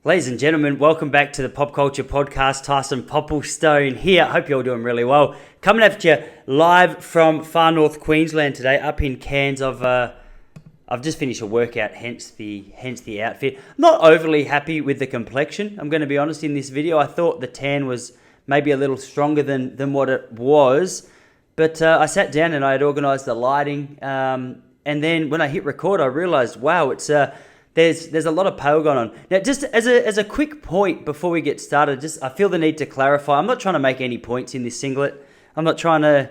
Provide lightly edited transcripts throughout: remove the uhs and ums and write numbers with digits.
Ladies and gentlemen, welcome back to the Pop Culture Podcast. Tyson Popplestone here. Hope you're all doing really well. Coming at you live from far north Queensland today, up in Cairns. I've just finished a workout, hence the outfit. Not overly happy with the complexion. I'm going to be honest in this video. I thought the tan was maybe a little stronger than what it was, but I sat down and I had organised the lighting, and then when I hit record, I realised, wow, it's There's a lot of pale going on. Now, just as a quick point before we get started, I feel the need to clarify. I'm not trying to make any points in this singlet. I'm not trying to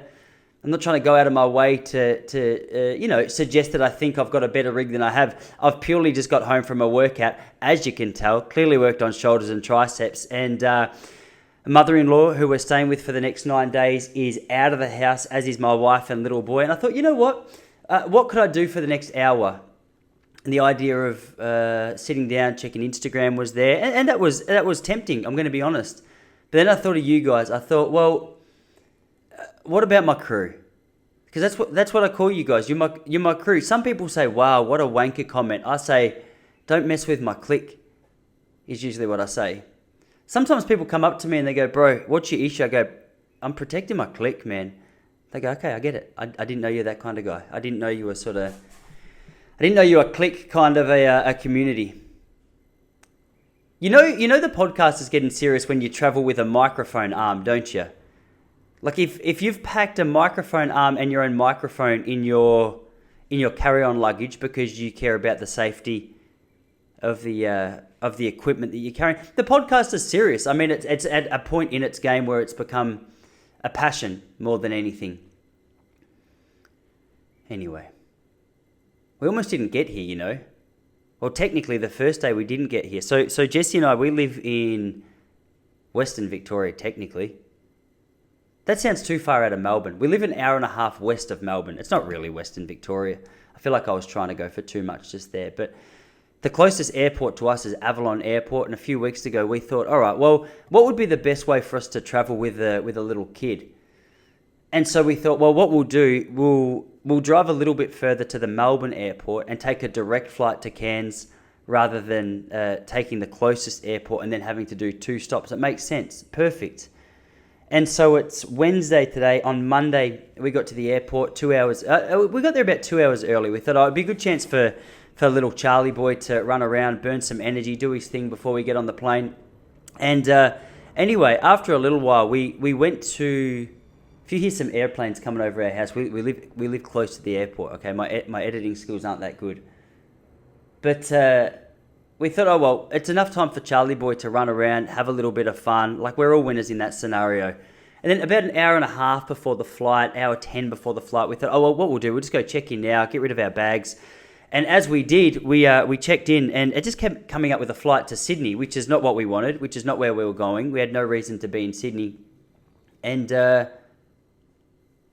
go out of my way to suggest that I think I've got a better rig than I have. I've purely just got home from a workout, as you can tell. Clearly worked on shoulders and triceps. And a mother-in-law who we're staying with for the next 9 days is out of the house, as is my wife and little boy. And I thought, you know what could I do for the next hour? And the idea of sitting down, checking Instagram was there, and that was tempting. I'm going to be honest. But then I thought of you guys. I thought, well, what about my crew? Because that's what I call you guys. You're my crew. Some people say, "Wow, what a wanker comment." I say, "Don't mess with my clique." Is usually what I say. Sometimes people come up to me and they go, "Bro, what's your issue?" I go, "I'm protecting my clique, man." They go, "Okay, I get it. I didn't know you're that kind of guy. I didn't know you were I didn't know you were a clique kind of a community." You know the podcast is getting serious when you travel with a microphone arm, don't you? Like if you've packed a microphone arm and your own microphone in your carry-on luggage because you care about the safety of the equipment that you're carrying, the podcast is serious. I mean, it's at a point in its game where it's become a passion more than anything. Anyway. We almost didn't get here, you know. Well, technically, the first day we didn't get here. So Jesse and I, we live in Western Victoria, technically. That sounds too far out of Melbourne. We live an hour and a half west of Melbourne. It's not really Western Victoria. I feel like I was trying to go for too much just there. But the closest airport to us is Avalon Airport. And a few weeks ago, we thought, all right, well, what would be the best way for us to travel with a little kid? And so we thought, well, what we'll do, we'll drive a little bit further to the Melbourne airport and take a direct flight to Cairns rather than taking the closest airport and then having to do 2 stops. It makes sense. Perfect. And so it's Wednesday today. On Monday, we got to the airport 2 hours. We got there about 2 hours early. We thought, it'd be a good chance for little Charlie boy to run around, burn some energy, do his thing before we get on the plane. And anyway, after a little while, we went to... If you hear some airplanes coming over our house, we live close to the airport. Okay, my editing skills aren't that good, but we thought, oh well, it's enough time for Charlie boy to run around, have a little bit of fun. Like we're all winners in that scenario. And then about an hour and a half before the flight, hour 10 before the flight, we thought, oh well, what we'll do, we'll just go check in now, get rid of our bags. And as we did, we checked in, and it just kept coming up with a flight to Sydney, which is not what we wanted, which is not where we were going. We had no reason to be in Sydney, and.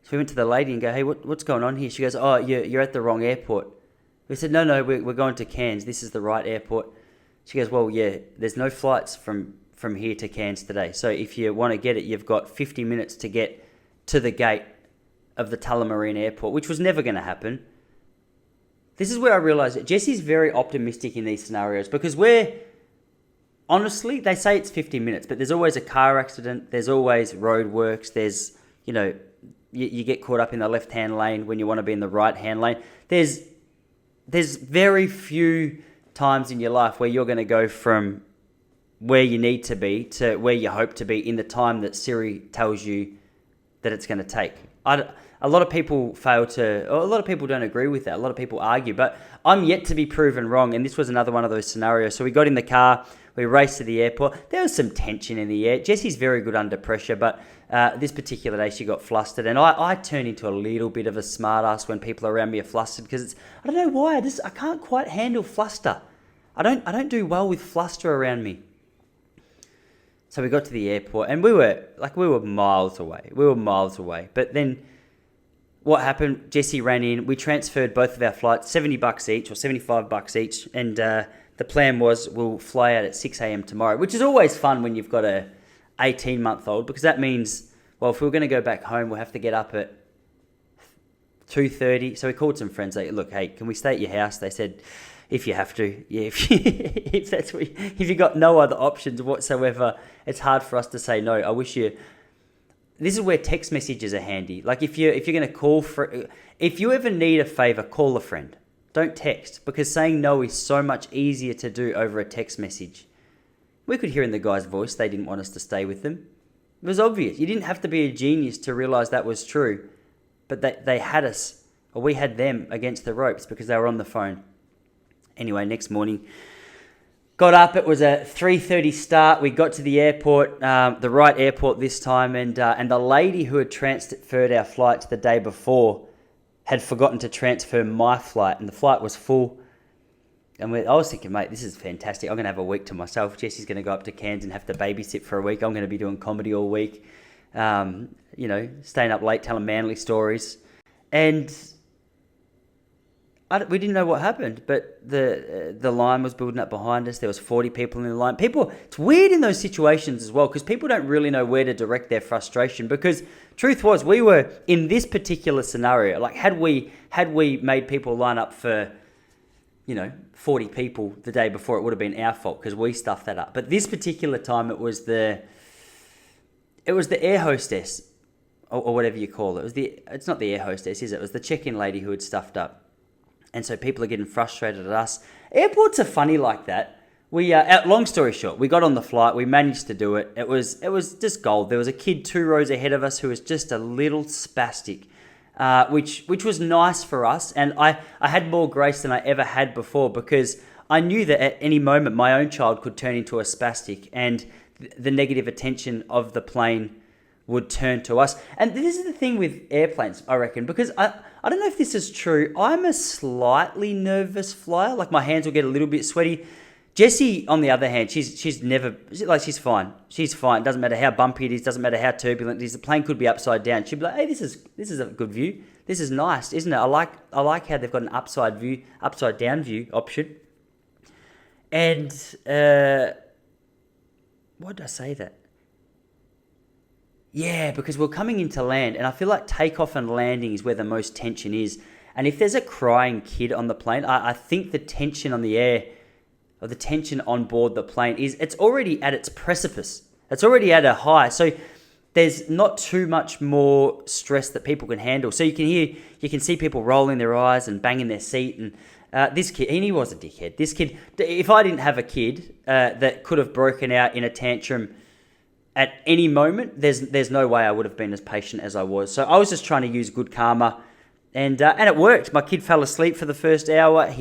So we went to the lady and go, hey, what's going on here? She goes, oh, you're at the wrong airport. We said, no, we're going to Cairns. This is the right airport. She goes, well, yeah, there's no flights from here to Cairns today. So if you want to get it, you've got 50 minutes to get to the gate of the Tullamarine airport, which was never going to happen. This is where I realised that Jesse's very optimistic in these scenarios because honestly, they say it's 50 minutes, but there's always a car accident. There's always roadworks. There's, you get caught up in the left-hand lane when you want to be in the right-hand lane. There's very few times in your life where you're going to go from where you need to be to where you hope to be in the time that Siri tells you that it's going to take. A lot of people don't agree with that. A lot of people argue, but I'm yet to be proven wrong, and this was another one of those scenarios. So we got in the car, we raced to the airport. There was some tension in the air. Jessie's very good under pressure, but this particular day she got flustered, and I turn into a little bit of a smartass when people around me are flustered because I don't know why. I can't quite handle fluster. I don't do well with fluster around me. So we got to the airport, and we were miles away. But then what happened? Jessie ran in. We transferred both of our flights, $70 each or $75 each, and the plan was we'll fly out at 6 a.m. tomorrow, which is always fun when you've got a 18-month-old, because that means, well, if we were going to go back home, we'll have to get up at 2:30. So we called some friends. Look, hey, can we stay at your house? They said, if you have to. Yeah, if you got no other options whatsoever, it's hard for us to say no. I wish you. This is where text messages are handy. Like if you're going to call for, if you ever need a favor, call a friend. Don't text, because saying no is so much easier to do over a text message. We could hear in the guy's voice they didn't want us to stay with them. It was obvious. You didn't have to be a genius to realize that was true. But they had us, or we had them against the ropes because they were on the phone. Anyway, next morning, got up. It was a 3:30 start. We got to the airport, the right airport this time, and the lady who had transferred our flights the day before had forgotten to transfer my flight, and the flight was full. And I was thinking, mate, this is fantastic. I'm going to have a week to myself. Jesse's going to go up to Cairns and have to babysit for a week. I'm going to be doing comedy all week, staying up late telling manly stories. And we didn't know what happened, but the line was building up behind us. There was 40 people in the line. It's weird in those situations as well, because people don't really know where to direct their frustration, because truth was, we were in this particular scenario. Like had we made people line up for 40 people the day before, it would have been our fault because we stuffed that up. But this particular time, it was the air hostess, or whatever you call it. It's not the air hostess, is it? It was the check-in lady who had stuffed up. And so people are getting frustrated at us. Airports are funny like that. Long story short, we got on the flight. We managed to do it. It was just gold. There was a kid 2 rows ahead of us who was just a little spastic, which was nice for us. And I had more grace than I ever had before, because I knew that at any moment my own child could turn into a spastic, and the negative attention of the plane would turn to us. And this is the thing with airplanes, I reckon, because I don't know if this is true. I'm a slightly nervous flyer. Like my hands will get a little bit sweaty. Jessie, on the other hand, she's fine. She's fine. Doesn't matter how bumpy it is. Doesn't matter how turbulent it is. The plane could be upside down. She'd be like, "Hey, this is a good view. This is nice, isn't it? I like how they've got an upside down view option." And why did I say that? Yeah, because we're coming into land, and I feel like takeoff and landing is where the most tension is. And if there's a crying kid on the plane, I think the tension on the air, or the tension on board the plane, it's already at its precipice. It's already at a high. So there's not too much more stress that people can handle. So you can see people rolling their eyes and banging their seat. And this kid, and he was a dickhead. This kid, if I didn't have a kid that could have broken out in a tantrum at any moment, there's no way I would have been as patient as I was. So I was just trying to use good karma, and it worked. My kid fell asleep for the first hour.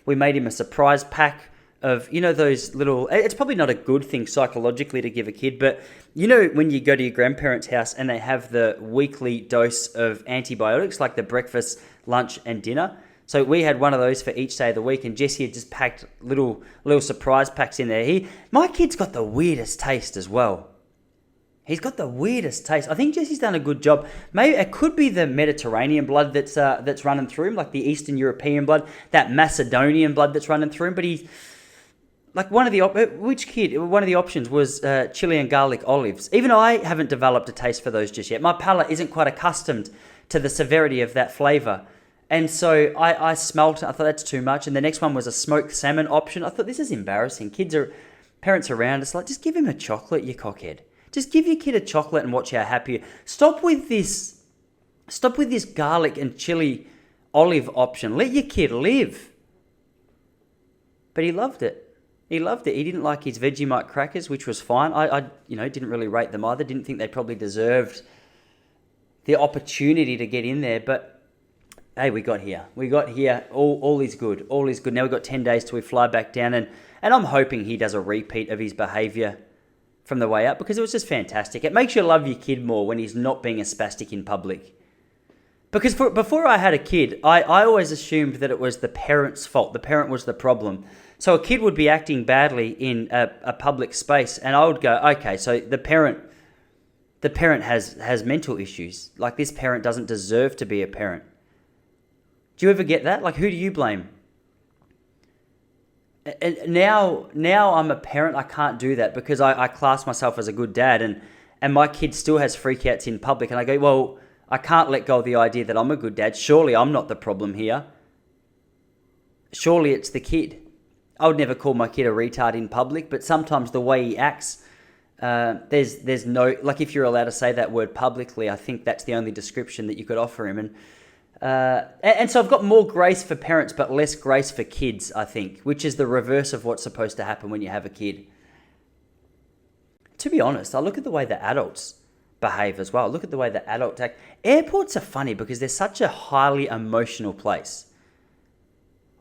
We made him a surprise pack of, those little, it's probably not a good thing psychologically to give a kid, but when you go to your grandparents' house and they have the weekly dose of antibiotics, like the breakfast, lunch and dinner. So we had one of those for each day of the week, and Jesse had just packed little surprise packs in there. My kid's got the weirdest taste as well. He's got the weirdest taste. I think Jesse's done a good job. Maybe it could be the Mediterranean blood that's running through him, like the Eastern European blood, that Macedonian blood that's running through him. But he's like one of the options was chili and garlic olives. Even I haven't developed a taste for those just yet. My palate isn't quite accustomed to the severity of that flavor. And so I smelt it. I thought that's too much. And the next one was a smoked salmon option. I thought, this is embarrassing. Parents around us, like, just give him a chocolate, you cockhead. Just give your kid a chocolate and watch how happy you are. Stop with this garlic and chili olive option. Let your kid live. But he loved it. He didn't like his Vegemite crackers, which was fine. I didn't really rate them either. Didn't think they probably deserved the opportunity to get in there. But hey, we got here. All is good. All is good. Now we've got 10 days till we fly back down, and I'm hoping he does a repeat of his behaviour from the way up, because it was just fantastic. It makes you love your kid more when he's not being a spastic in public. Because before I had a kid, I always assumed that it was the parent's fault. The parent was the problem. So a kid would be acting badly in a public space, and I would go, okay, so the parent has mental issues. Like, this parent doesn't deserve to be a parent. Do you ever get that? Like, who do you blame? And now I'm a parent, I can't do that, because I class myself as a good dad, and my kid still has freakouts in public, and I go, well, I can't let go of the idea that I'm a good dad. Surely I'm not the problem here. Surely it's the kid. I would never call my kid a retard in public, but sometimes the way he acts, there's no, like if you're allowed to say that word publicly, I think that's the only description that you could offer him. And so I've got more grace for parents, but less grace for kids, I think, which is the reverse of what's supposed to happen when you have a kid. To be honest, I look at the way that adults behave as well. Look at the way that adults act. Airports are funny because they're such a highly emotional place.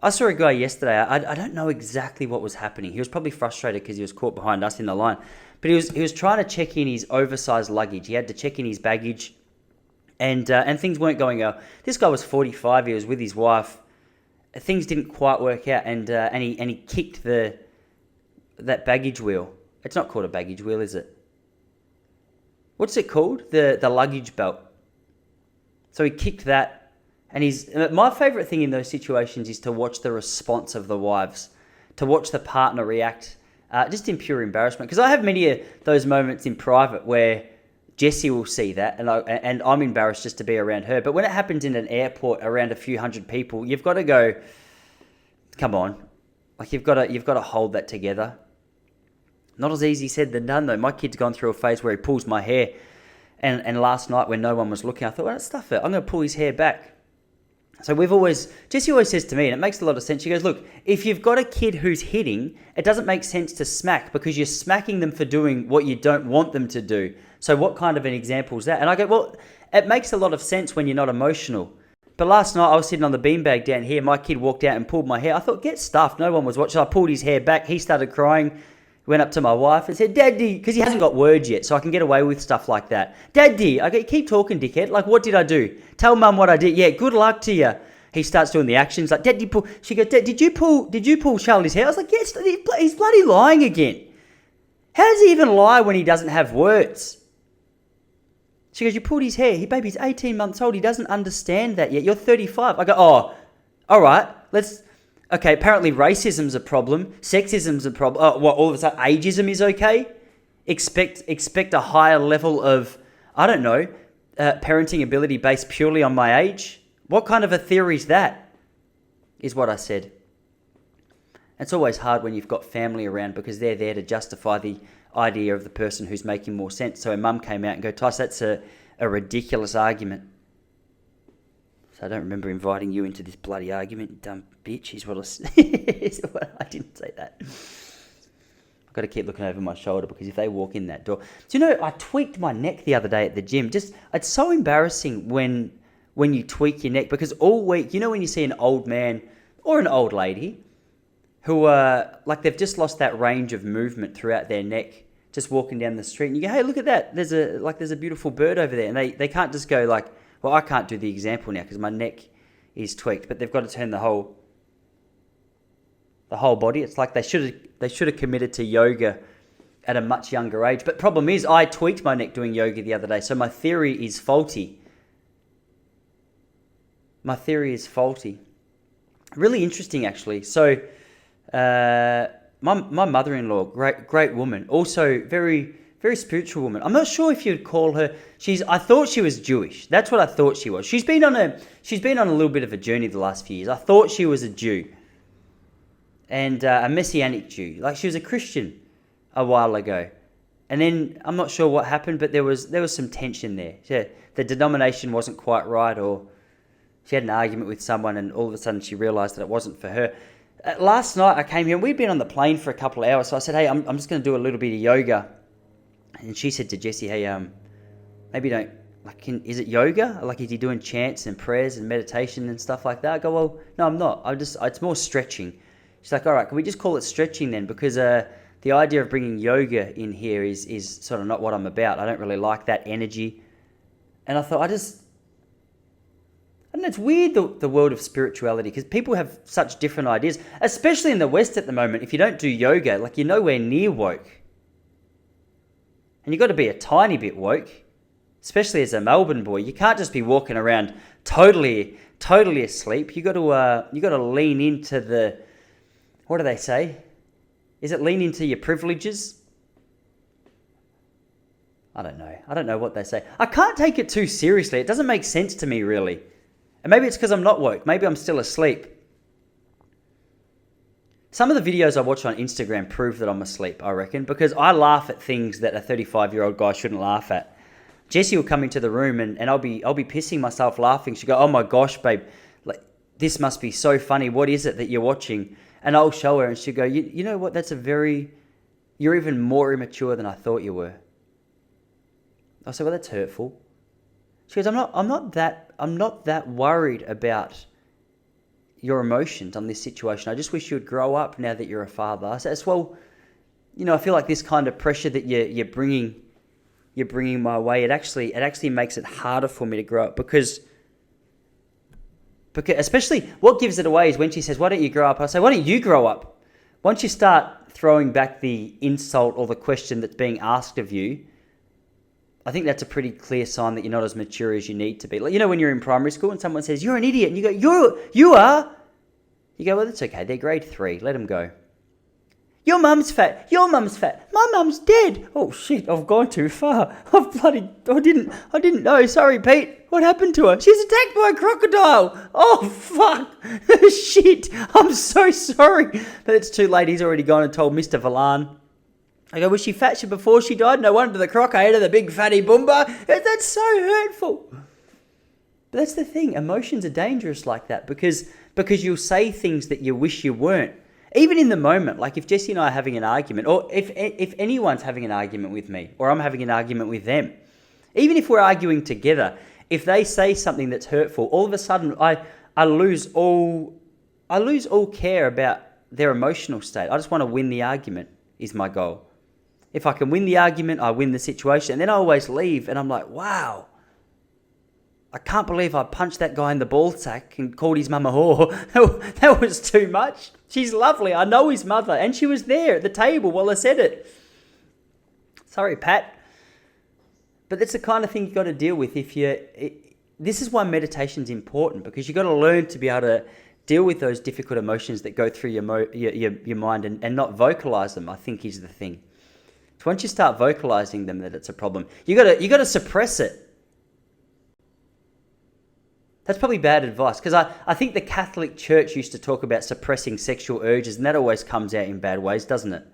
I saw a guy yesterday. I don't know exactly what was happening. He was probably frustrated because he was caught behind us in the line. But he was trying to check in his oversized luggage. He had to check in his baggage, and things weren't going well. This guy was 45. He was with his wife. Things didn't quite work out, and he kicked that baggage wheel. It's not called a baggage wheel, is it? What's it called? The luggage belt. So he kicked that. And my favourite thing in those situations is to watch the response of the wives, to watch the partner react, just in pure embarrassment. Because I have many of those moments in private where Jessie will see that, and I'm embarrassed just to be around her. But when it happens in an airport around a few hundred people, you've got to go, come on, like you've got to hold that together. Not as easy said than done though. My kid's gone through a phase where he pulls my hair, and last night when no one was looking, I thought, well, stuff it. I'm going to pull his hair back. So Jessie always says to me, and it makes a lot of sense, she goes, look, if you've got a kid who's hitting, it doesn't make sense to smack because you're smacking them for doing what you don't want them to do. So what kind of an example is that? And I go, well, it makes a lot of sense when you're not emotional. But last night I was sitting on the beanbag down here, my kid walked out and pulled my hair. I thought, get stuffed, no one was watching. I pulled his hair back, he started crying, went up to my wife and said, Daddy, because he hasn't got words yet, so I can get away with stuff like that. Daddy, I go, keep talking, dickhead. Like, what did I do? Tell mum what I did. Yeah, good luck to you. He starts doing the actions like, Dad, pull. She goes, Dad, did you pull Charlie's hair? I was like, yes, he's bloody lying again. How does he even lie when he doesn't have words? She goes, you pulled his hair. Baby's 18 months old. He doesn't understand that yet. You're 35. I go, oh, all right, okay, apparently racism's a problem. Sexism's a problem. Oh, what, all of a sudden ageism is okay? Expect a higher level of, I don't know, parenting ability based purely on my age? What kind of a theory is that? Is what I said. It's always hard when you've got family around because they're there to justify the idea of the person who's making more sense. So when mum came out and go, Tyson, that's a ridiculous argument. So I don't remember inviting you into this bloody argument, you dumb bitch, is what I said. I didn't say that. I've got to keep looking over my shoulder because if they walk in that door... Do you know, I tweaked my neck the other day at the gym. It's so embarrassing when you tweak your neck because all week, you know when you see an old man or an old lady who like they've just lost that range of movement throughout their neck, just walking down the street and you go, hey, look at that, there's a beautiful bird over there, and they can't just go like, well, I can't do the example now because my neck is tweaked, but they've got to turn the whole body. It's like they should have committed to yoga at a much younger age. But problem is I tweaked my neck doing yoga the other day, so my theory is faulty. Really interesting, actually. So, my mother-in-law, great woman, also very, very spiritual woman. I'm not sure if you'd call her. I thought she was Jewish. That's what I thought she was. She's been on a little bit of a journey the last few years. I thought she was a Jew, and a Messianic Jew. Like she was a Christian a while ago, and then I'm not sure what happened, but there was some tension there. The denomination wasn't quite right, or she had an argument with someone and all of a sudden she realised that it wasn't for her. Last night I came here and we'd been on the plane for a couple of hours. So I said, hey, I'm just going to do a little bit of yoga. And she said to Jessie, hey, maybe don't, like, is it yoga? Like, is he doing chants and prayers and meditation and stuff like that? I go, well, no, I'm not. It's more stretching. She's like, all right, can we just call it stretching then? Because the idea of bringing yoga in here is sort of not what I'm about. I don't really like that energy. And I thought, I don't know, it's weird, the world of spirituality, because people have such different ideas, especially in the West at the moment. If you don't do yoga, like, you're nowhere near woke. And you've got to be a tiny bit woke, especially as a Melbourne boy. You can't just be walking around totally asleep. You got to lean into the, what do they say? Is it lean into your privileges? I don't know what they say. I can't take it too seriously. It doesn't make sense to me, really. And maybe it's because I'm not woke. Maybe I'm still asleep. Some of the videos I watch on Instagram prove that I'm asleep, I reckon, because I laugh at things that a 35-year-old guy shouldn't laugh at. Jessie will come into the room and I'll be pissing myself laughing. She'll go, "Oh my gosh, babe, like this must be so funny. What is it that you're watching?" And I'll show her and she'll go, you know what, you're even more immature than I thought you were. I'll say, "Well, that's hurtful." She goes, I'm not that worried about your emotions on this situation. I just wish you would grow up now that you're a father. I said, "Well, I feel like this kind of pressure that you're bringing my way, it actually makes it harder for me to grow up because especially what gives it away is when she says, 'Why don't you grow up?' I say, 'Why don't you grow up?' Once you start throwing back the insult or the question that's being asked of you, I think that's a pretty clear sign that you're not as mature as you need to be. Like, when you're in primary school and someone says, 'You're an idiot,' and you go, you are? You go, 'Well, that's okay. They're grade 3. Let them go.' 'Your mum's fat. Your mum's fat. My mum's dead.' Oh shit, I've gone too far. I didn't know. Sorry, Pete. What happened to her? She's attacked by a crocodile. Oh fuck. Shit. I'm so sorry. But it's too late. He's already gone and told Mr. Valan. I go, was she fat before she died? No wonder the croc ate her, the big fatty boomba. That's so hurtful. But that's the thing. Emotions are dangerous like that because you'll say things that you wish you weren't. Even in the moment, like if Jessie and I are having an argument, or if anyone's having an argument with me, or I'm having an argument with them, even if we're arguing together, if they say something that's hurtful, all of a sudden I lose all care about their emotional state. I just want to win the argument is my goal. If I can win the argument, I win the situation. And then I always leave and I'm like, wow, I can't believe I punched that guy in the ball sack and called his mum a whore. That was too much. She's lovely. I know his mother. And she was there at the table while I said it. Sorry, Pat. But that's the kind of thing you've got to deal with. This is why meditation's important, because you've got to learn to be able to deal with those difficult emotions that go through your mind and not vocalize them, I think is the thing. So once you start vocalizing them, that it's a problem. You got to suppress it. That's probably bad advice, because I think the Catholic Church used to talk about suppressing sexual urges, and that always comes out in bad ways, doesn't it?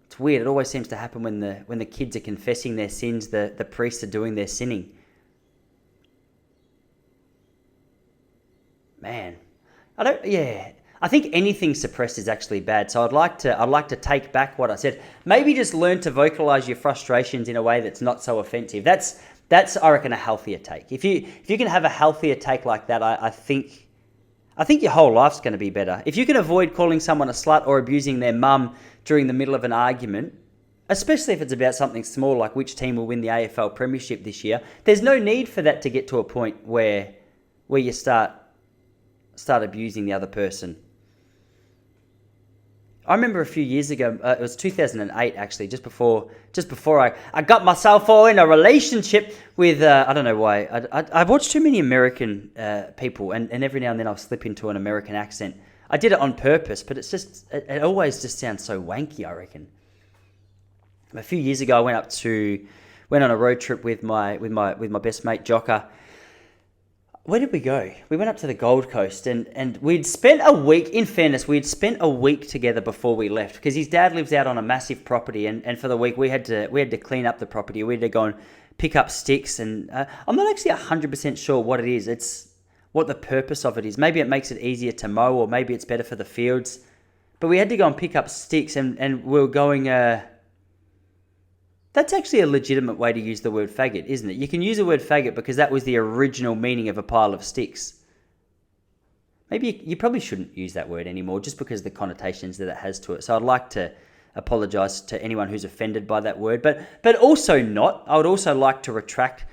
It's weird. It always seems to happen when the kids are confessing their sins, the priests are doing their sinning. Man, I think anything suppressed is actually bad. So I'd like to take back what I said. Maybe just learn to vocalize your frustrations in a way that's not so offensive. That's I reckon a healthier take. If you can have a healthier take like that, I think your whole life's going to be better. If you can avoid calling someone a slut or abusing their mum during the middle of an argument, especially if it's about something small like which team will win the AFL Premiership this year, there's no need for that to get to a point where you start abusing the other person. I remember a few years ago, it was 2008 actually, just before I got myself all in a relationship with, I don't know why, I watch too many American people and every now and then I'll slip into an American accent. I did it on purpose, but it always just sounds so wanky, I reckon. A few years ago I went on a road trip with my best mate Jocka. Where did we go? We went up to the Gold Coast and we'd spent a week, in fairness, together before we left because his dad lives out on a massive property and for the week we had to clean up the property. We had to go and pick up sticks and I'm not actually 100% sure what it is. It's what the purpose of it is. Maybe it makes it easier to mow or maybe it's better for the fields. But we had to go and pick up sticks and we were going... That's actually a legitimate way to use the word faggot, isn't it? You can use the word faggot because that was the original meaning of a pile of sticks. Maybe you probably shouldn't use that word anymore just because of the connotations that it has to it. So I'd like to apologise to anyone who's offended by that word, but also not. I would also like to retract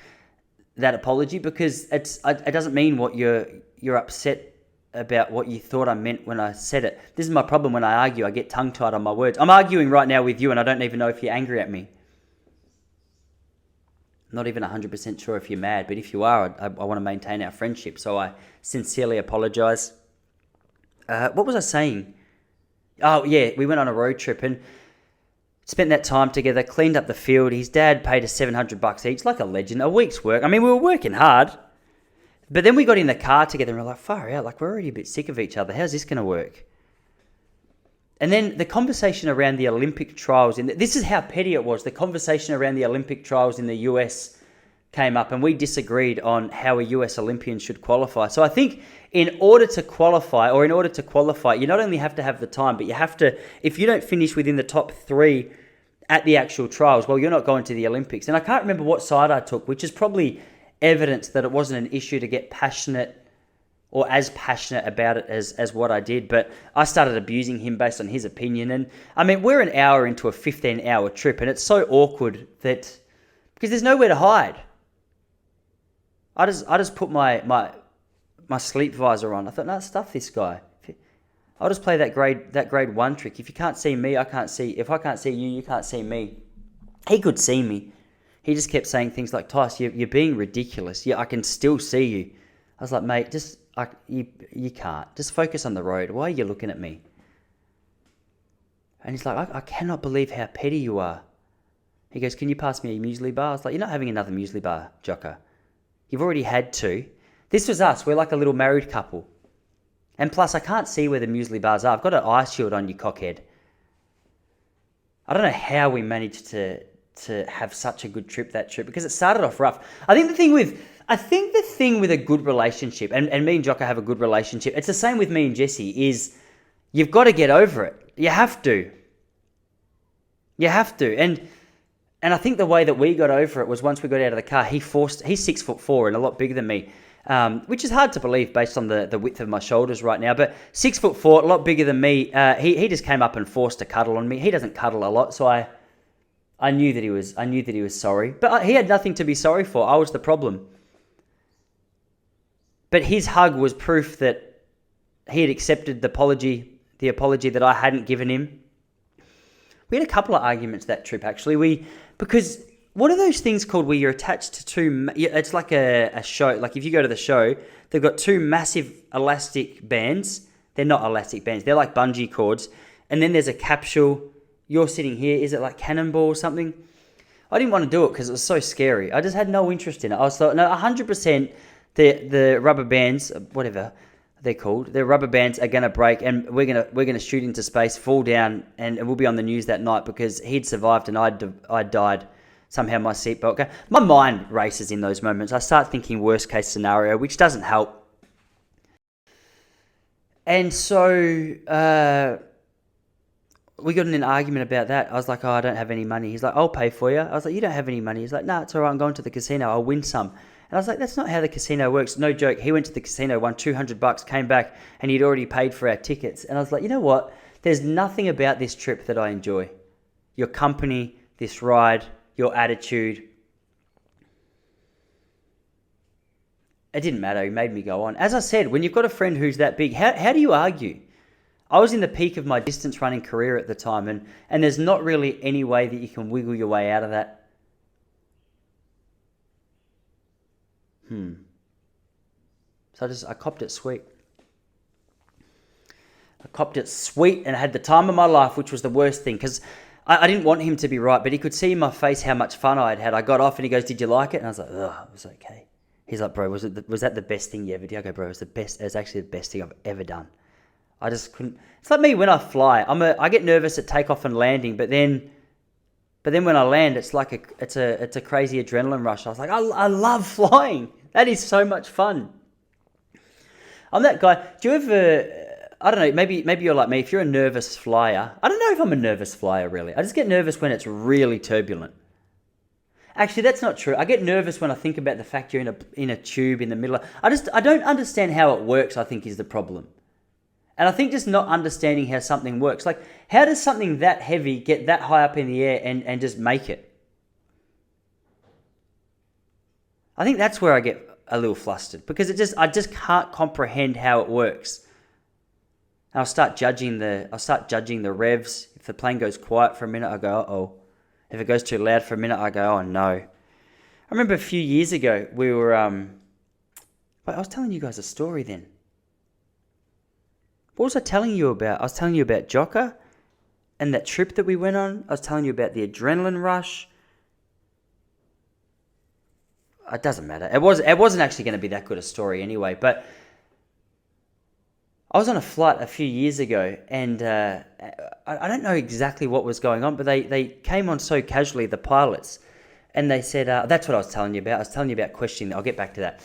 that apology because it doesn't mean what you're upset about what you thought I meant when I said it. This is my problem when I argue. I get tongue-tied on my words. I'm arguing right now with you and I don't even know if you're angry at me. Not even 100% sure if you're mad, but if you are, I want to maintain our friendship. So I sincerely apologise. What was I saying? Oh, yeah, we went on a road trip and spent that time together, cleaned up the field. His dad paid us $700 each, like a legend, a week's work. I mean, we were working hard. But then we got in the car together and we're like, far out, like we're already a bit sick of each other. How's this going to work? And then the conversation around the Olympic trials, this is how petty it was. The conversation around the Olympic trials in the US came up and we disagreed on how a US Olympian should qualify. So I think in order to qualify, you not only have to have the time, but you have to, if you don't finish within the top 3 at the actual trials, well, you're not going to the Olympics. And I can't remember what side I took, which is probably evidence that it wasn't an issue to get passionate or as passionate about it as what I did. But I started abusing him based on his opinion. And I mean, we're an hour into a 15-hour trip and it's so awkward that, because there's nowhere to hide. I just put my sleep visor on. I thought, no, stuff this guy. I'll just play that grade 1 trick. If you can't see me, I can't see. If I can't see you, you can't see me. He could see me. He just kept saying things like, Tyson, you're being ridiculous. Yeah, I can still see you. I was like, mate, you can't. Just focus on the road. Why are you looking at me? And he's like, I cannot believe how petty you are. He goes, can you pass me a muesli bar? I was like, you're not having another muesli bar, Jocker. You've already had 2. This was us. We're like a little married couple. And plus, I can't see where the muesli bars are. I've got an eye shield on, you cockhead. I don't know how we managed to have such a good trip, that trip, because it started off rough. I think the thing with a good relationship, and me and Jocko have a good relationship, it's the same with me and Jesse, is you've got to get over it. You have to. And I think the way that we got over it was once we got out of the car, he's 6'4" and a lot bigger than me, which is hard to believe based on the width of my shoulders right now. But 6'4", a lot bigger than me. He just came up and forced a cuddle on me. He doesn't cuddle a lot, so I knew that he was sorry. But he had nothing to be sorry for. I was the problem. But his hug was proof that he had accepted the apology that I hadn't given him. We had a couple of arguments that trip, actually. Because what are those things called where you're attached to 2... It's like a show. Like if you go to the show, they've got 2 massive elastic bands. They're not elastic bands. They're like bungee cords. And then there's a capsule. You're sitting here. Is it like cannonball or something? I didn't want to do it because it was so scary. I just had no interest in it. I was like, no, 100% the rubber bands, whatever they're called, the rubber bands are going to break and we're going to shoot into space, fall down, and we'll be on the news that night because he'd survived and I'd died. Somehow my seatbelt. My mind races in those moments. I start thinking worst case scenario, which doesn't help. And so we got in an argument about that. I was like, I don't have any money. He's like, I'll pay for you. I was like, you don't have any money. He's like, no, it's all right. I'm going to the casino. I'll win some. And I was like, that's not how the casino works. No joke. He went to the casino, won $200, came back, and he'd already paid for our tickets. And I was like, you know what? There's nothing about this trip that I enjoy. Your company, this ride, your attitude. It didn't matter. He made me go on. As I said, when you've got a friend who's that big, how do you argue? I was in the peak of my distance running career at the time, and there's not really any way that you can wiggle your way out of that. So I copped it sweet. And I had the time of my life, which was the worst thing, because I didn't want him to be right, but he could see in my face how much fun I'd had. I got off and he goes, did you like it? And I was like, ugh, it was okay. He's like, bro, was that the best thing you ever did? I go, bro, it was actually the best thing I've ever done. I just couldn't. It's like me when I fly. I get nervous at takeoff and landing, but then when I land, it's like it's a crazy adrenaline rush. I was like, I love flying. That is so much fun. I'm that guy. Do you ever? I don't know. Maybe you're like me. If you're a nervous flyer, I don't know if I'm a nervous flyer really. I just get nervous when it's really turbulent. Actually, that's not true. I get nervous when I think about the fact you're in a tube in the middle. I don't understand how it works. I think is the problem. And I think just not understanding how something works. Like, how does something that heavy get that high up in the air and just make it? I think that's where I get a little flustered because I just can't comprehend how it works. And I'll start judging the revs. If the plane goes quiet for a minute, I go, uh-oh. If it goes too loud for a minute, I go, oh no. I remember a few years ago, we were, I was telling you guys a story then. What was I telling you about? I was telling you about Jocka and that trip that we went on. I was telling you about the adrenaline rush. it doesn't matter. It wasn't actually going to be that good a story anyway. But I was on a flight a few years ago, and I don't know exactly what was going on, but they came on so casually, the pilots, and they said, that's what I was telling you about. I was telling you about questioning. I'll get back to that.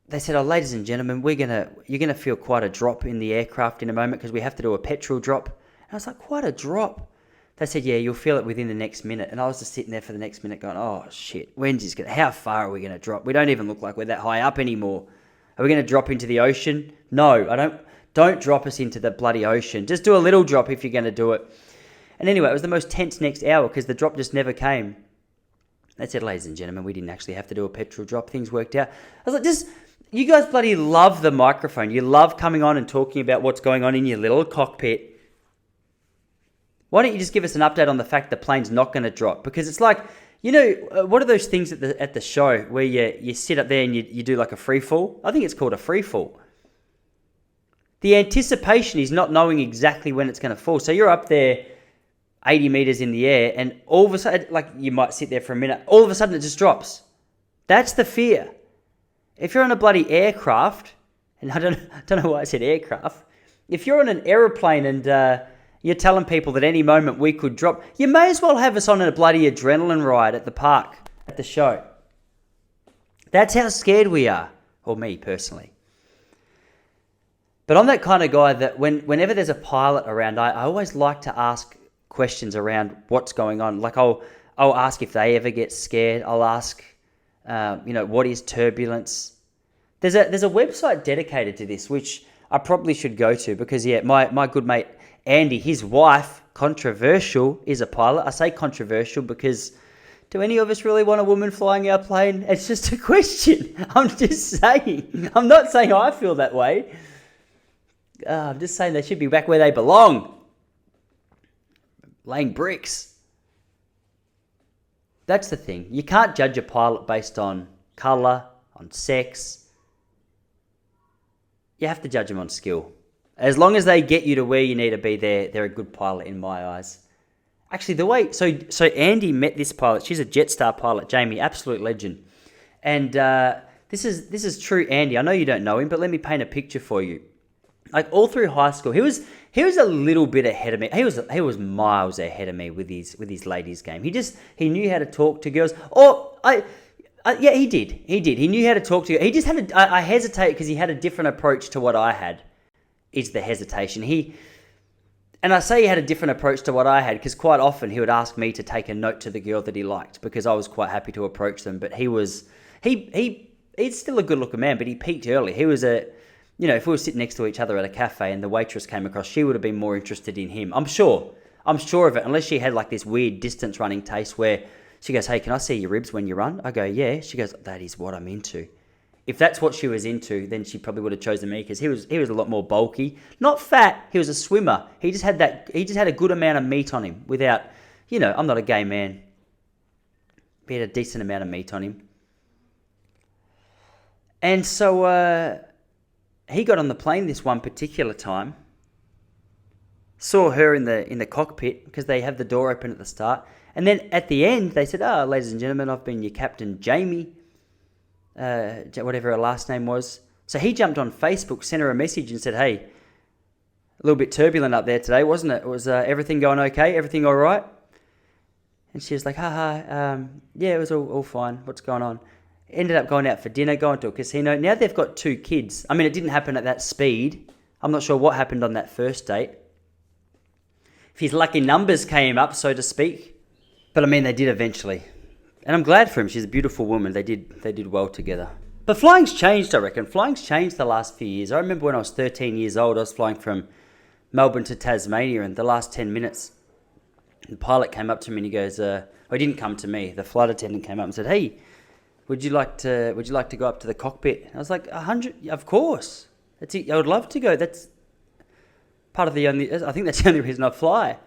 They said, "Oh, ladies and gentlemen, you're gonna feel quite a drop in the aircraft in a moment because we have to do a petrol drop." And I was like, "Quite a drop?" They said, "Yeah, you'll feel it within the next minute." And I was just sitting there for the next minute going, "Oh shit, how far are we gonna drop? We don't even look like we're that high up anymore. Are we gonna drop into the ocean? No, don't drop us into the bloody ocean. Just do a little drop if you're gonna do it." And anyway, it was the most tense next hour because the drop just never came. They said, "Ladies and gentlemen, we didn't actually have to do a petrol drop. Things worked out." I was like, you guys bloody love the microphone. You love coming on and talking about what's going on in your little cockpit. Why don't you just give us an update on the fact the plane's not going to drop? Because it's like, what are those things at the show where you sit up there and you do like a free fall? I think it's called a free fall. The anticipation is not knowing exactly when it's going to fall. So you're up there 80 meters in the air, and all of a sudden, like you might sit there for a minute, all of a sudden it just drops. That's the fear. If you're on a bloody aircraft, and I don't know why I said aircraft, if you're on an aeroplane and you're telling people that any moment we could drop, you may as well have us on a bloody adrenaline ride at the park, at the show. That's how scared we are, or me personally. But I'm that kind of guy that whenever there's a pilot around, I always like to ask questions around what's going on. Like I'll ask if they ever get scared. I'll ask, what is turbulence? There's a website dedicated to this, which I probably should go to because, my good mate Andy, his wife, controversial, is a pilot. I say controversial because do any of us really want a woman flying our plane? It's just a question. I'm just saying. I'm not saying I feel that way. I'm just saying they should be back where they belong. Laying bricks. That's the thing. You can't judge a pilot based on colour, on sex. You have to judge them on skill. As long as they get you to where you need to be, they're a good pilot in my eyes. Actually, so Andy met this pilot. She's a Jetstar pilot, Jamie, absolute legend. And this is true Andy. I know you don't know him, but let me paint a picture for you. Like all through high school, he was a little bit ahead of me. He was miles ahead of me with his ladies game. He knew how to talk to girls. Yeah, he did. He knew how to talk to. He just had I hesitate because he had a different approach to what I had. Is the hesitation. And I say he had a different approach to what I had because quite often he would ask me to take a note to the girl that he liked because I was quite happy to approach them. But he's still a good looking man, but he peaked early. He was if we were sitting next to each other at a cafe and the waitress came across, she would have been more interested in him. I'm sure of it, unless she had like this weird distance running taste where she goes, "Hey, can I see your ribs when you run?" I go, "Yeah." She goes, "That is what I'm into." If that's what she was into, then she probably would have chosen me because he was a lot more bulky, not fat. He was a swimmer. He just had a good amount of meat on him. Without, I'm not a gay man. He had a decent amount of meat on him, and so he got on the plane this one particular time. Saw her in the cockpit because they have the door open at the start, and then at the end they said, "Ladies and gentlemen, I've been your captain, Jamie." Whatever her last name was. So he jumped on Facebook, sent her a message and said, "Hey, a little bit turbulent up there today, wasn't it? Was everything going okay? Everything all right?" And she was like, "Ha, yeah, it was all fine. What's going on?" Ended up going out for dinner, going to a casino. Now they've got 2 kids. I mean, it didn't happen at that speed. I'm not sure what happened on that first date. If his lucky numbers came up, so to speak. But I mean, they did eventually. And I'm glad for him. She's a beautiful woman. They did well together. But flying's changed, I reckon. Flying's changed the last few years. I remember when I was 13 years old, I was flying from Melbourne to Tasmania, and the last 10 minutes, the pilot came up to me and he goes, he didn't come to me. The flight attendant came up and said, "Hey, would you like to go up to the cockpit?" I was like, 100, of course. I would love to go. That's part of I think that's the only reason I fly.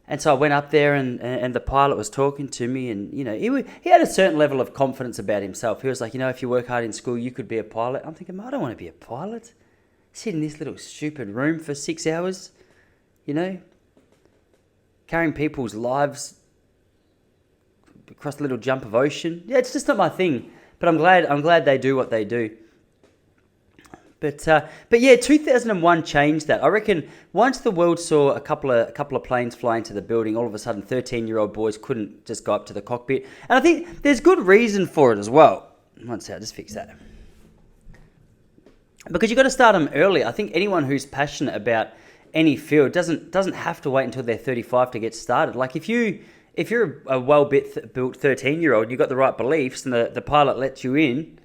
And so I went up there and the pilot was talking to me and, he had a certain level of confidence about himself. He was like, "If you work hard in school, you could be a pilot." I'm thinking, I don't want to be a pilot. Sit in this little stupid room for 6 hours, carrying people's lives across a little jump of ocean. Yeah, it's just not my thing. But I'm glad they do what they do. But yeah, 2001 changed that. I reckon once the world saw a couple of planes fly into the building, all of a sudden 13-year-old boys couldn't just go up to the cockpit. And I think there's good reason for it as well. One second, I'll just fix that. Because you've got to start them early. I think anyone who's passionate about any field doesn't have to wait until they're 35 to get started. Like if you're a well-built 13-year-old, you've got the right beliefs, and the pilot lets you in,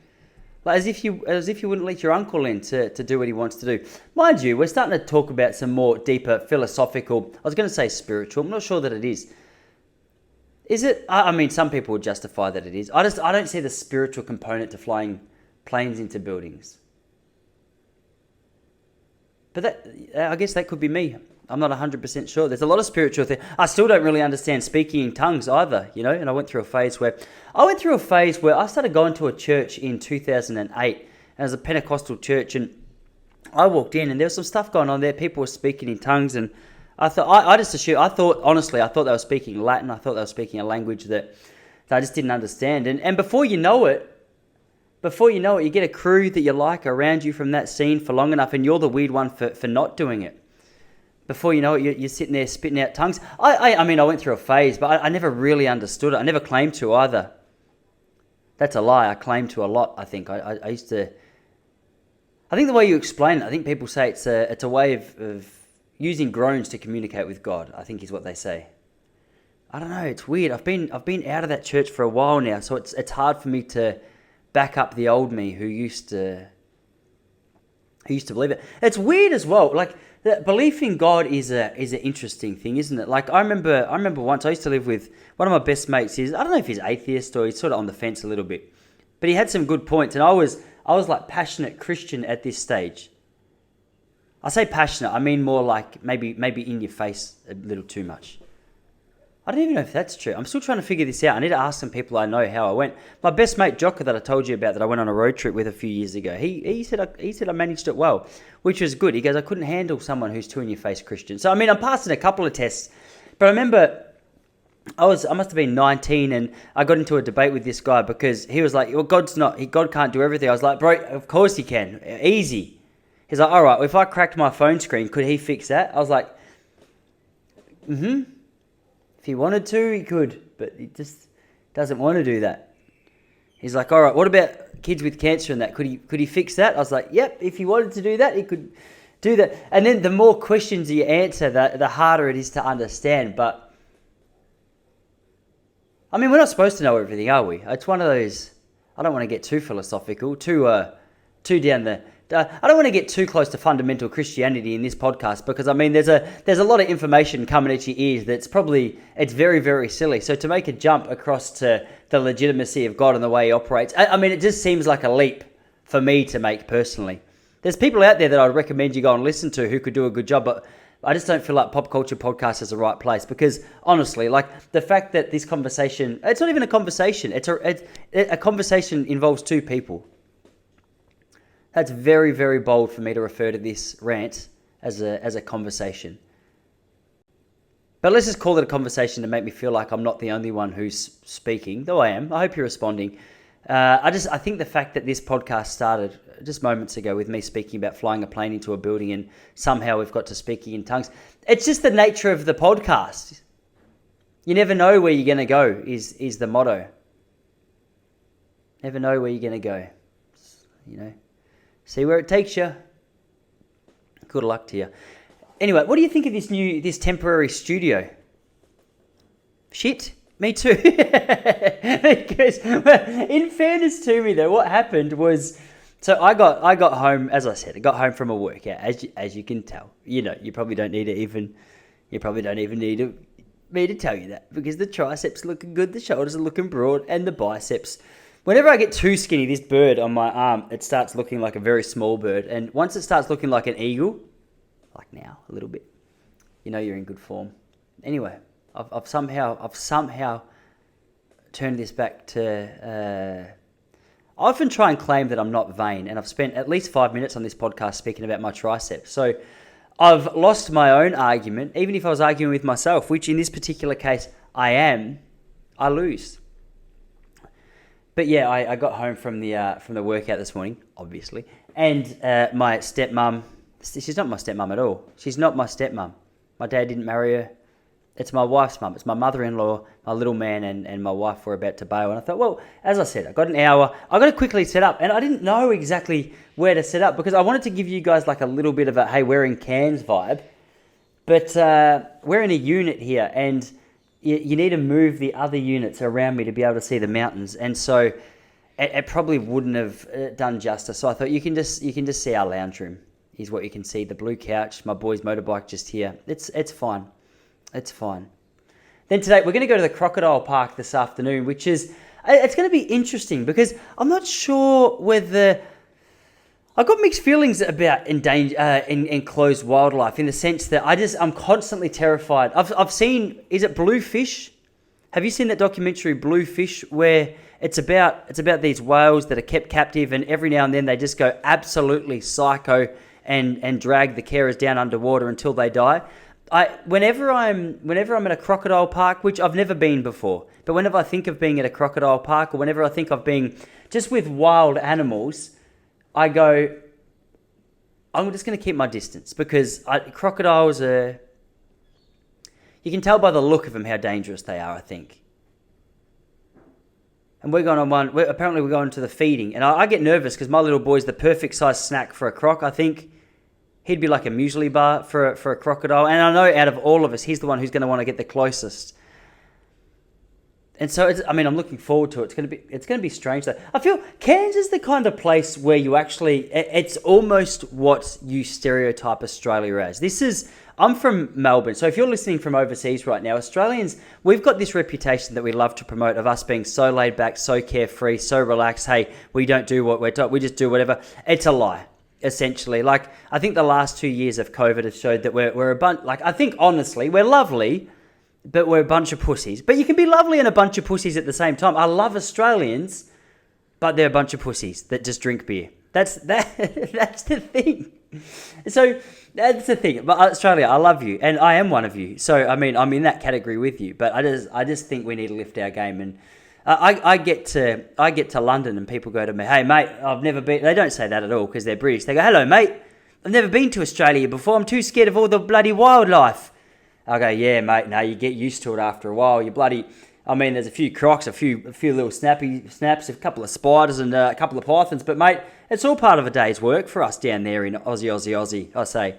like as if you wouldn't let your uncle in to do what he wants to do. Mind you, we're starting to talk about some more deeper philosophical. I was going to say spiritual. I'm not sure that it is. Is it? I mean, some people would justify that it is. I don't see the spiritual component to flying planes into buildings. But I guess that could be me. I'm not 100% sure. There's a lot of spiritual things. I still don't really understand speaking in tongues either, and I went through a phase where I started going to a church in 2008, and it was a Pentecostal church, and I walked in and there was some stuff going on there. People were speaking in tongues, and I thought, honestly, I thought they were speaking Latin. I thought they were speaking a language that I just didn't understand. And before you know it, you get a crew that you like around you from that scene for long enough, and you're the weird one for not doing it. Before you know it, you're sitting there spitting out tongues. I mean, I went through a phase, but I never really understood it. I never claimed to either. That's a lie. I claimed to a lot, I think. I used to... I think the way you explain it, I think people say it's a way of using groans to communicate with God, I think is what they say. I don't know, it's weird. I've been out of that church for a while now, so it's hard for me to back up the old me who used to believe it. It's weird as well. Like, the belief in God is an interesting thing, isn't it? Like, I remember once I used to live with one of my best mates. I don't know if he's atheist or he's sort of on the fence a little bit, but he had some good points, and I was like passionate Christian at this stage. I say passionate, I mean more like maybe in your face a little too much. I don't even know if that's true. I'm still trying to figure this out. I need to ask some people I know how I went. My best mate Jocka that I told you about, that I went on a road trip with a few years ago, he said I managed it well, which was good. He goes, I couldn't handle someone who's too in your face Christian. So I mean, I'm passing a couple of tests, but I remember I must have been 19, and I got into a debate with this guy because he was like, well, God can't do everything. I was like, bro, of course he can. Easy. He's like, all right, well, if I cracked my phone screen, could he fix that? I was like, If he wanted to, he could, but he just doesn't want to do that. He's like, all right, what about kids with cancer and that? Could he fix that? I was like, yep, if he wanted to do that, he could do that. And then the more questions you answer, the harder it is to understand. But, I mean, we're not supposed to know everything, are we? It's one of those, I don't want to get too philosophical, too down the... I don't want to get too close to fundamental Christianity in this podcast, because I mean there's a lot of information coming at your ears it's very, very silly. So to make a jump across to the legitimacy of God and the way he operates, I mean, it just seems like a leap for me to make personally. There's people out there that I'd recommend you go and listen to who could do a good job, but I just don't feel like Pop Culture Podcast is the right place, because honestly, like the fact that this conversation, it's not even a conversation. A conversation involves two people. That's very, very bold for me to refer to this rant as a conversation. But let's just call it a conversation to make me feel like I'm not the only one who's speaking, though I am. I hope you're responding. I think the fact that this podcast started just moments ago with me speaking about flying a plane into a building, and somehow we've got to speaking in tongues. It's just the nature of the podcast. You never know where you're going to go is the motto. Never know where you're going to go. See where it takes you. Good luck to you. Anyway, what do you think of this temporary studio? Shit, me too. Because, in fairness to me though, what happened was, so I got home, as I said, I got home from a workout, as you can tell. You probably don't need me to tell you that, because the triceps are looking good, the shoulders are looking broad, and the biceps. Whenever I get too skinny, this bird on my arm, it starts looking like a very small bird. And once it starts looking like an eagle, like now, a little bit, you're in good form. Anyway, I've somehow turned this back to... I often try and claim that I'm not vain, and I've spent at least 5 minutes on this podcast speaking about my triceps. So I've lost my own argument. Even if I was arguing with myself, which in this particular case I am, I lose. But yeah, I got home from the workout this morning, obviously, and my stepmom. She's not my stepmom at all. She's not my stepmom. My dad didn't marry her. It's my wife's mum. It's my mother-in-law, my little man, and my wife were about to bail. And I thought, well, as I said, I got an hour. I got to quickly set up. And I didn't know exactly where to set up because I wanted to give you guys like a little bit of a, hey, we're in Cairns vibe. But we're in a unit here, and you need to move the other units around me to be able to see the mountains. And so it probably wouldn't have done justice. So I thought you can just see our lounge room. Here's what you can see: the blue couch, my boy's motorbike just here. It's fine. It's fine. Then today we're going to go to the Crocodile Park this afternoon, which is it's going to be interesting because I'm not sure whether I've got mixed feelings about enclosed wildlife in the sense that I'm constantly terrified. I've seen, is it Bluefish? Have you seen that documentary Bluefish where it's about these whales that are kept captive and every now and then they just go absolutely psycho and drag the carers down underwater until they die? Whenever I'm at a crocodile park, which I've never been before, but whenever I think of being at a crocodile park or whenever I think of being just with wild animals, I go, I'm just going to keep my distance because crocodiles are, you can tell by the look of them how dangerous they are, I think. And we're going on one, apparently we're going to the feeding, and I get nervous because my little boy's the perfect size snack for a croc, I think. He'd be like a muesli bar for a crocodile. And I know out of all of us, he's the one who's going to want to get the closest. And so, I'm looking forward to it. It's going to be strange though. I feel Cairns is the kind of place where you actually, it's almost what you stereotype Australia as. I'm from Melbourne. So if you're listening from overseas right now, Australians, we've got this reputation that we love to promote of us being so laid back, so carefree, so relaxed. Hey, we don't do what we're told. We just do whatever. It's a lie. Essentially, like I think the last 2 years of COVID have showed that we're a bunch. Like I think honestly, we're lovely, but we're a bunch of pussies. But you can be lovely and a bunch of pussies at the same time. I love Australians, but they're a bunch of pussies that just drink beer. That's the thing. So that's the thing. But Australia, I love you, and I am one of you. So I'm in that category with you. But I just think we need to lift our game and. I get to London and people go to me, hey mate, I've never been. They don't say that at all because they're British. They go, hello mate, I've never been to Australia before. I'm too scared of all the bloody wildlife. I go, yeah mate, no, you get used to it after a while. You bloody, there's a few crocs, a few little snaps, a couple of spiders and a couple of pythons. But mate, it's all part of a day's work for us down there in Aussie. I say.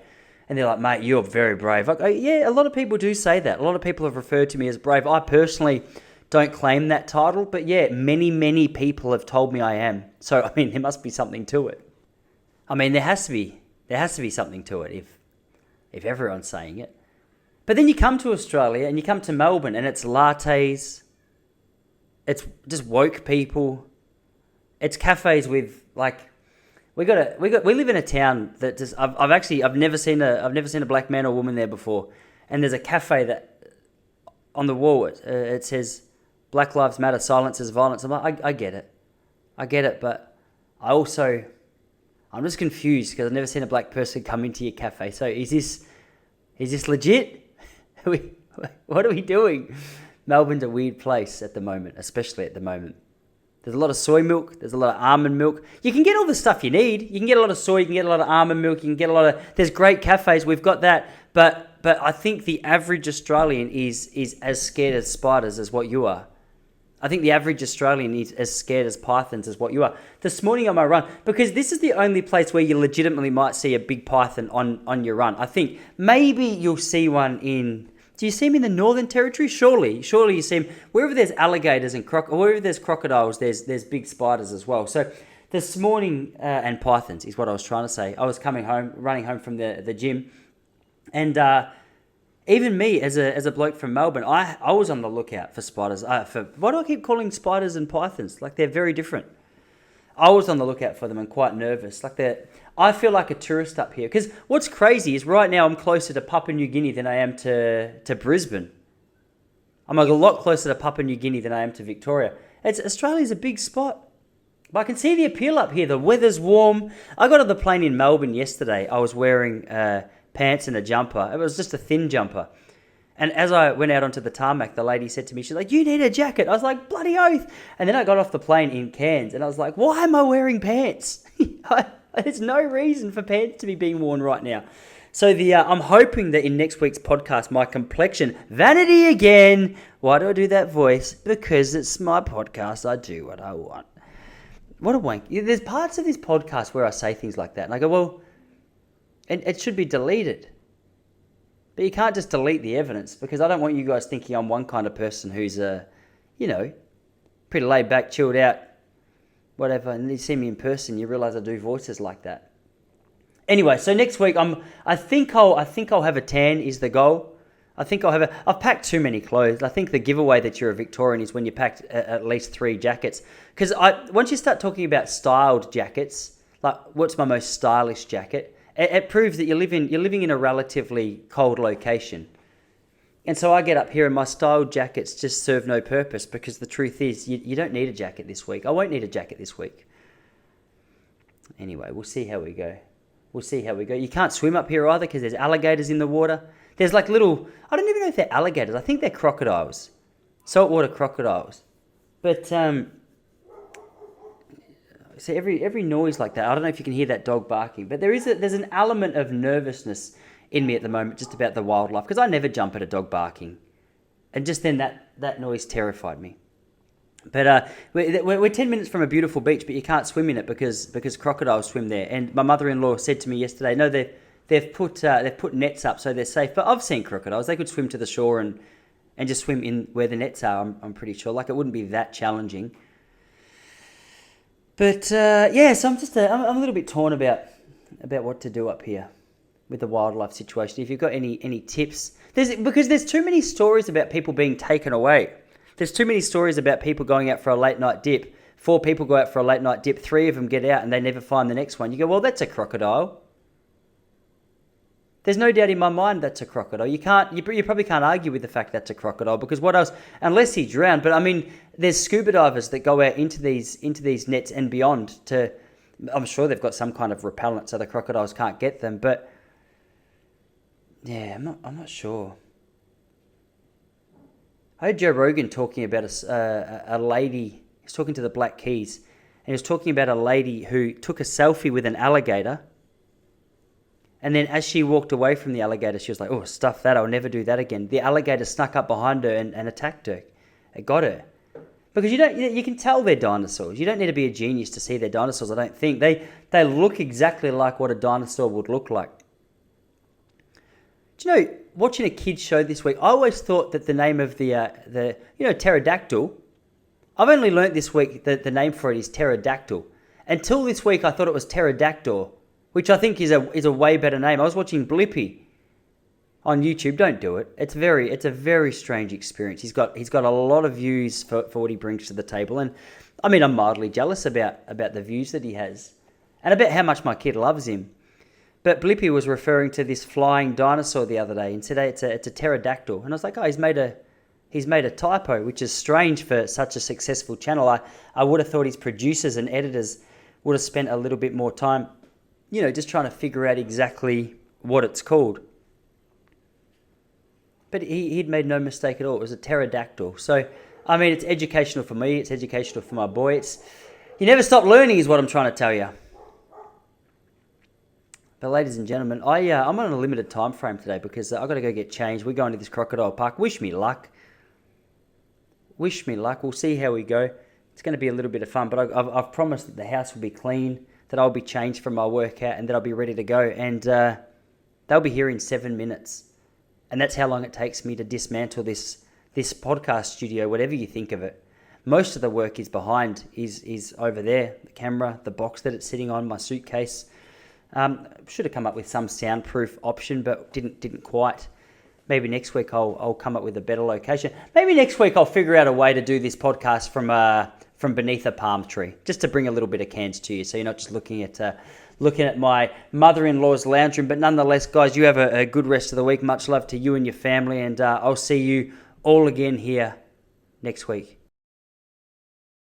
And they're like, mate, you're very brave. I go, yeah, a lot of people do say that. A lot of people have referred to me as brave. I personally don't claim that title, but yeah, many people have told me I am. So there must be something to it. There has to be something to it if everyone's saying it. But then you come to Australia and you come to Melbourne and it's lattes, it's just woke people, it's cafes with like we live in a town that just I've never seen a black man or woman there before, and there's a cafe that on the wall it says Black Lives Matter, silences violence. I'm like, I get it, but I'm just confused because I've never seen a black person come into your cafe. So is this legit? What are we doing? Melbourne's a weird place at the moment, especially at the moment. There's a lot of soy milk. There's a lot of almond milk. You can get all the stuff you need. You can get a lot of soy. You can get a lot of almond milk. You can get a lot of. There's great cafes. We've got that, but I think the average Australian is as scared of spiders as what you are. I think the average Australian is as scared as pythons as what you are. This morning on my run, because this is the only place where you legitimately might see a big python on your run. I think maybe you'll see one in... Do you see them in the Northern Territory? Surely you see them. Wherever there's alligators and wherever there's crocodiles, there's big spiders as well. So this morning, and pythons is what I was trying to say. I was running home from the gym, and... even me, as a bloke from Melbourne, I was on the lookout for spiders. Why do I keep calling spiders and pythons? Like, they're very different. I was on the lookout for them and quite nervous. I feel like a tourist up here. Because what's crazy is right now I'm closer to Papua New Guinea than I am to Brisbane. I'm a lot closer to Papua New Guinea than I am to Victoria. Australia's a big spot. But I can see the appeal up here. The weather's warm. I got on the plane in Melbourne yesterday. I was wearing... pants and a jumper. It was just a thin jumper. And as I went out onto the tarmac, the lady said to me, she's like, you need a jacket. I was like, bloody oath. And then I got off the plane in Cairns and I was like, why am I wearing pants? There's no reason for pants to be being worn right now. So I'm hoping that in next week's podcast, my complexion, vanity again. Why do I do that voice? Because it's my podcast. I do what I want. What a wank. There's parts of this podcast where I say things like that. And I go, well, it should be deleted. But you can't just delete the evidence because I don't want you guys thinking I'm one kind of person who's, pretty laid back, chilled out, whatever. And you see me in person, you realise I do voices like that. Anyway, so next week I think I'll have a tan is the goal. I've packed too many clothes. I think the giveaway that you're a Victorian is when you packed at least 3 jackets. Because once you start talking about styled jackets, like what's my most stylish jacket, it proves that you're living in a relatively cold location. And so I get up here and my styled jackets just serve no purpose because the truth is you don't need a jacket this week. I won't need a jacket this week. Anyway, we'll see how we go. You can't swim up here either because there's alligators in the water. There's like little, I don't even know if they're alligators. I think they're crocodiles, saltwater crocodiles. But so every noise like that, I don't know if you can hear that dog barking, but there's an element of nervousness in me at the moment just about the wildlife because I never jump at a dog barking, and just then that noise terrified me. But we're 10 minutes from a beautiful beach, but you can't swim in it because crocodiles swim there. And my mother-in-law said to me yesterday, no, they've put nets up so they're safe. But I've seen crocodiles; they could swim to the shore and just swim in where the nets are. I'm pretty sure. Like it wouldn't be that challenging. But so I'm a little bit torn about what to do up here with the wildlife situation. If you've got any tips, because there's too many stories about people being taken away. There's too many stories about people going out for a late night dip. 4 people go out for a late night dip, 3 of them get out and they never find the next one. You go, well, that's a crocodile. There's no doubt in my mind that's a crocodile. You probably can't argue with the fact that's a crocodile because what else? Unless he drowned. But I mean, there's scuba divers that go out into these nets and beyond I'm sure they've got some kind of repellent so the crocodiles can't get them. But yeah, I'm not sure. I heard Joe Rogan talking about a lady. He's talking to the Black Keys, and he was talking about a lady who took a selfie with an alligator. And then as she walked away from the alligator, she was like, oh, stuff that. I'll never do that again. The alligator snuck up behind her and attacked her. It got her. Because you can tell they're dinosaurs. You don't need to be a genius to see they're dinosaurs, I don't think. They look exactly like what a dinosaur would look like. Do you know, watching a kid's show this week, I always thought that the name of the pterodactyl, I've only learnt this week that the name for it is pterodactyl. Until this week, I thought it was pterodactyl, which I think is a way better name. I was watching Blippi on YouTube. Don't do it. It's a very strange experience. He's got a lot of views for what he brings to the table, and I mean I'm mildly jealous about the views that he has, and about how much my kid loves him. But Blippi was referring to this flying dinosaur the other day and said it's a pterodactyl, and I was like, oh, he's made a typo, which is strange for such a successful channel. I would have thought his producers and editors would have spent a little bit more time, just trying to figure out exactly what it's called. But he'd made no mistake at all. It was a pterodactyl. So, I mean, it's educational for me. It's educational for my boy. You never stop learning is what I'm trying to tell you. But ladies and gentlemen, I'm on a limited time frame today because I've got to go get changed. We're going to this crocodile park. Wish me luck. We'll see how we go. It's going to be a little bit of fun, but I've promised that the house will be clean, that I'll be changed from my workout, and that I'll be ready to go. And they'll be here in 7 minutes. And that's how long it takes me to dismantle this podcast studio, whatever you think of it. Most of the work is behind, is over there. The camera, the box that it's sitting on, my suitcase. Should have come up with some soundproof option, but didn't quite. Maybe next week I'll come up with a better location. Maybe next week I'll figure out a way to do this podcast from beneath a palm tree, just to bring a little bit of Cairns to you, so you're not just looking at my mother-in-law's lounge room. But nonetheless, guys, you have a good rest of the week. Much love to you and your family, and I'll see you all again here next week.